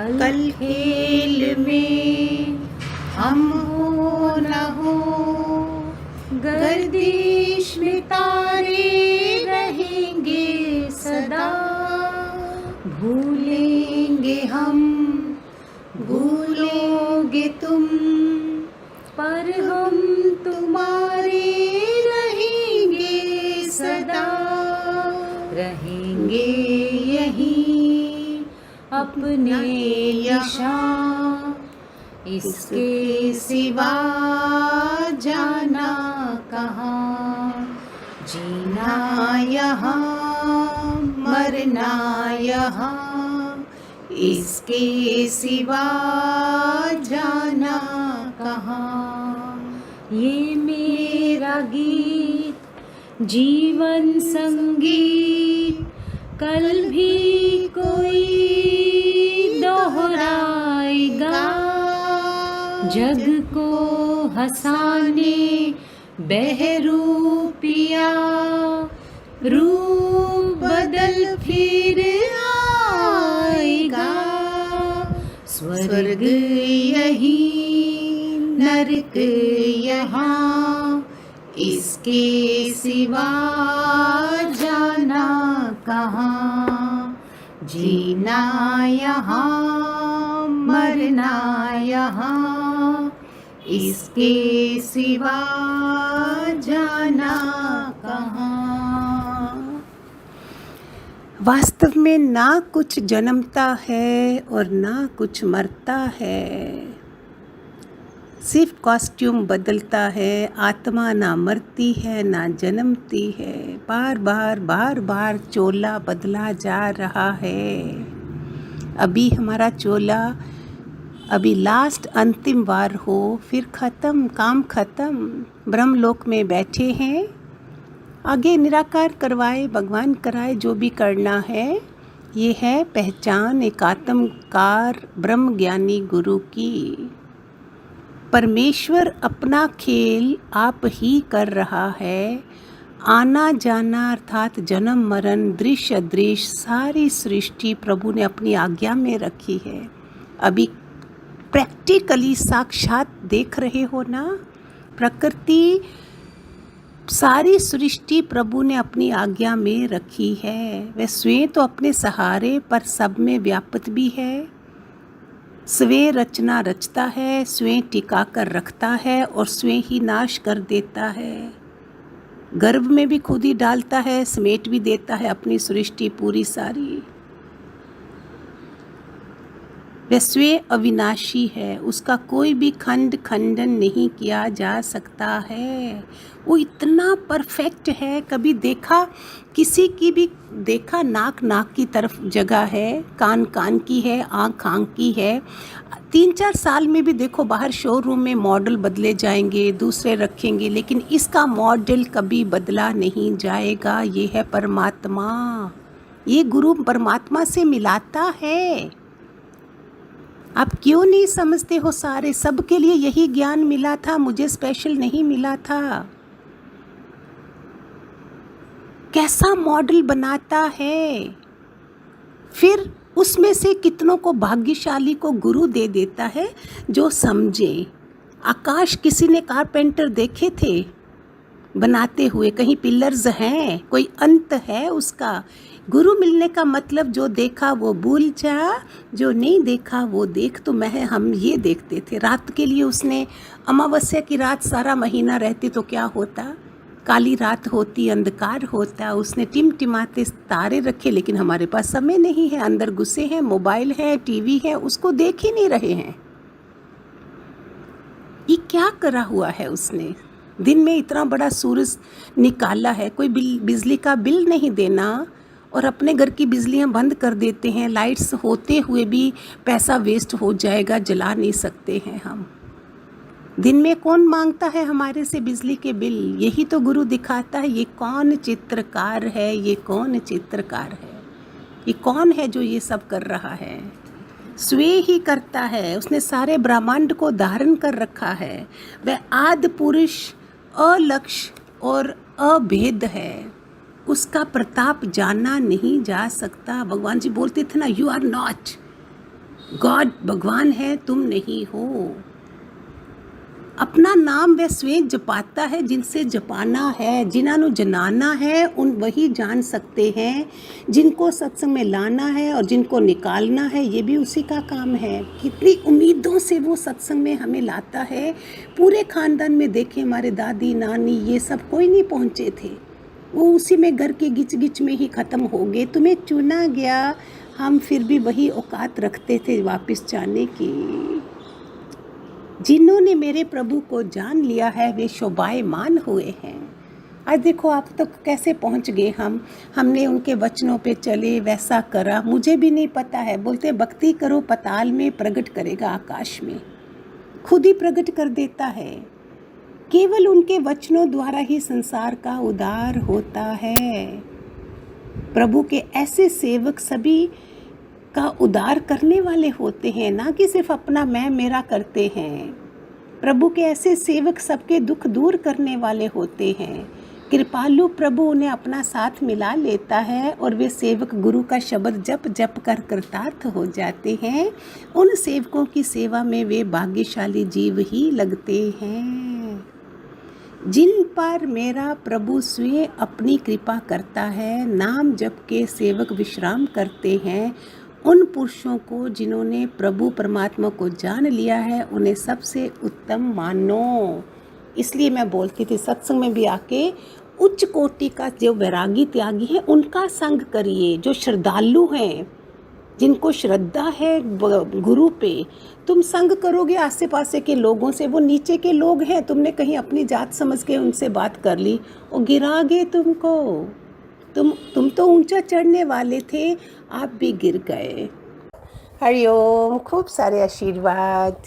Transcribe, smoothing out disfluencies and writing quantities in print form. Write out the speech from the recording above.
कल खेल में हम हो न हो, गर्दिश में तारे रहेंगे सदा। भूलेंगे हम, भूलोगे तुम, पर हम तुम्हारे रहेंगे सदा। रहेंगे यहीं अपने निशान, इसके सिवा जाना कहाँ। जीना यहाँ मरना यहाँ, इसके सिवा जाना कहाँ। ये मेरा गीत जीवन संगीत, कल भी कोई दोहराएगा। जग को हंसाने बहरूपिया, रूप बदल फिर आएगा। स्वर्ग यहीं नरक यहाँ, इसके सिवा जाना कहाँ। जीना यहाँ मरना यहाँ, इसके सिवा जाना कहाँ। वास्तव में ना कुछ जन्मता है और ना कुछ मरता है, सिर्फ कॉस्ट्यूम बदलता है। आत्मा ना मरती है ना जन्मती है, बार बार चोला बदला जा रहा है। अभी हमारा चोला, अभी लास्ट अंतिम वार हो, फिर ख़त्म, काम ख़त्म। ब्रह्मलोक में बैठे हैं, आगे निराकार करवाए, भगवान कराए जो भी करना है। ये है पहचान एक आत्मकार ब्रह्म ज्ञानी गुरु की। परमेश्वर अपना खेल आप ही कर रहा है। आना जाना अर्थात जन्म मरण, दृश्य अदृश्य, सारी सृष्टि प्रभु ने अपनी आज्ञा में रखी है। अभी प्रैक्टिकली साक्षात देख रहे हो ना, प्रकृति सारी सृष्टि प्रभु ने अपनी आज्ञा में रखी है। वह स्वयं तो अपने सहारे पर सब में व्याप्त भी है। स्वयं रचना रचता है, स्वयं टिका कर रखता है और स्वयं ही नाश कर देता है। गर्भ में भी खुद ही डालता है, समेट भी देता है अपनी सृष्टि पूरी सारी। वह स्वयं अविनाशी है, उसका कोई भी खंडन नहीं किया जा सकता है। वो इतना परफेक्ट है। कभी देखा किसी की भी, देखा नाक की तरफ जगह है, कान की है, आँख की है। 3-4 साल में भी देखो बाहर शोरूम में मॉडल बदले जाएंगे, दूसरे रखेंगे, लेकिन इसका मॉडल कभी बदला नहीं जाएगा। ये है परमात्मा। ये गुरु परमात्मा से मिलाता है। आप क्यों नहीं समझते हो? सारे सबके लिए यही ज्ञान मिला था, मुझे स्पेशल नहीं मिला था। कैसा मॉडल बनाता है, फिर उसमें से कितनों को भाग्यशाली को गुरु दे देता है जो समझे। आकाश किसी ने कारपेंटर देखे थे बनाते हुए? कहीं पिलर्स हैं, कोई अंत है उसका? गुरु मिलने का मतलब जो देखा वो भूल जा, जो नहीं देखा वो देख। तो हम ये देखते थे। रात के लिए उसने, अमावस्या की रात सारा महीना रहती तो क्या होता? काली रात होती, अंधकार होता। उसने टिमटिमाते तारे रखे, लेकिन हमारे पास समय नहीं है, अंदर घुसे हैं, मोबाइल है, टीवी है, उसको देख ही नहीं रहे हैं। ये क्या करा हुआ है उसने? दिन में इतना बड़ा सूरज निकाला है, कोई बिजली का बिल नहीं देना और अपने घर की बिजलियां बंद कर देते हैं। लाइट्स होते हुए भी पैसा वेस्ट हो जाएगा, जला नहीं सकते हैं हम। दिन में कौन मांगता है हमारे से बिजली के बिल? यही तो गुरु दिखाता है। ये कौन चित्रकार है, ये कौन चित्रकार है, ये कौन है जो ये सब कर रहा है? स्वयं ही करता है। उसने सारे ब्रह्मांड को धारण कर रखा है। वह आदि पुरुष, अलक्ष्य और अभेद है। उसका प्रताप जाना नहीं जा सकता। भगवान जी बोलते थे ना, यू आर नॉट, गॉड भगवान है, तुम नहीं हो। अपना नाम वह स्वयं जपाता है जिनसे जपाना है, जिन्होंने जनाना है उन वही जान सकते हैं, जिनको सत्संग में लाना है और जिनको निकालना है ये भी उसी का काम है। कितनी उम्मीदों से वो सत्संग में हमें लाता है। पूरे खानदान में देखे, हमारे दादी नानी ये सब कोई नहीं पहुँचे थे, वो उसी में घर के गिच गिच में ही ख़त्म हो गए। तुम्हें चुना गया, हम फिर भी वही औकात रखते थे वापस जाने की। जिन्होंने मेरे प्रभु को जान लिया है वे शोभायमान हुए हैं। आज देखो आप तो कैसे पहुंच गए। हमने उनके वचनों पे चले, वैसा करा। मुझे भी नहीं पता है, बोलते भक्ति करो पताल में, प्रकट करेगा आकाश में। खुद ही प्रकट कर देता है। केवल उनके वचनों द्वारा ही संसार का उद्धार होता है। प्रभु के ऐसे सेवक सभी का उद्धार करने वाले होते हैं, ना कि सिर्फ अपना मैं मेरा करते हैं। प्रभु के ऐसे सेवक सबके दुख दूर करने वाले होते हैं। कृपालु प्रभु उन्हें अपना साथ मिला लेता है और वे सेवक गुरु का शब्द जप जप कर कृतार्थ हो जाते हैं। उन सेवकों की सेवा में वे भाग्यशाली जीव ही लगते हैं। जिन पर मेरा प्रभु स्वयं अपनी कृपा करता है, नाम जप के सेवक विश्राम करते हैं। उन पुरुषों को जिन्होंने प्रभु परमात्मा को जान लिया है उन्हें सबसे उत्तम मानो। इसलिए मैं बोलती थी सत्संग में भी आके उच्च कोटि का जो वैरागी त्यागी है उनका संग करिए, जो श्रद्धालु हैं, जिनको श्रद्धा है गुरु पे। तुम संग करोगे आसे पासे के लोगों से, वो नीचे के लोग हैं, तुमने कहीं अपनी जात समझ के उनसे बात कर ली और गिरा गए तुमको। तुम तो ऊंचा चढ़ने वाले थे, आप भी गिर गए। हरिओम, खूब सारे आशीर्वाद।